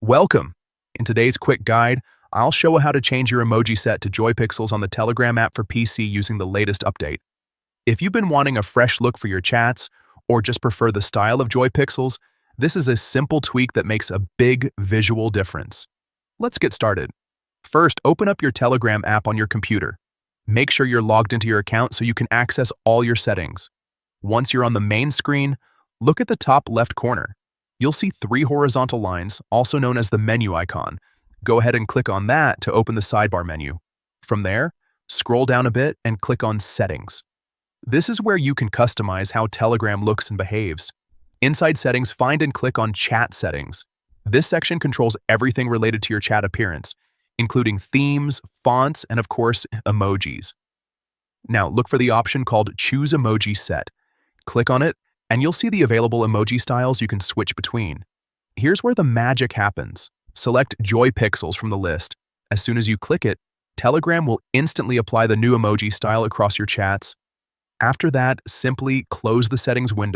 Welcome! In today's quick guide, I'll show how to change your emoji set to JoyPixels on the Telegram app for PC using the latest update. If you've been wanting a fresh look for your chats, or just prefer the style of JoyPixels, this is a simple tweak that makes a big visual difference. Let's get started. First, open up your Telegram app on your computer. Make sure you're logged into your account so you can access all your settings. Once you're on the main screen, look at the top left corner. You'll see three horizontal lines, also known as the menu icon. Go ahead and click on that to open the sidebar menu. From there, scroll down a bit and click on Settings. This is where you can customize how Telegram looks and behaves. Inside Settings, find and click on Chat Settings. This section controls everything related to your chat appearance, including themes, fonts, and of course, emojis. Now, look for the option called Choose Emoji Set. Click on it, and you'll see the available emoji styles you can switch between. Here's where the magic happens. Select JoyPixels from the list. As soon as you click it, Telegram will instantly apply the new emoji style across your chats. After that, simply close the settings window.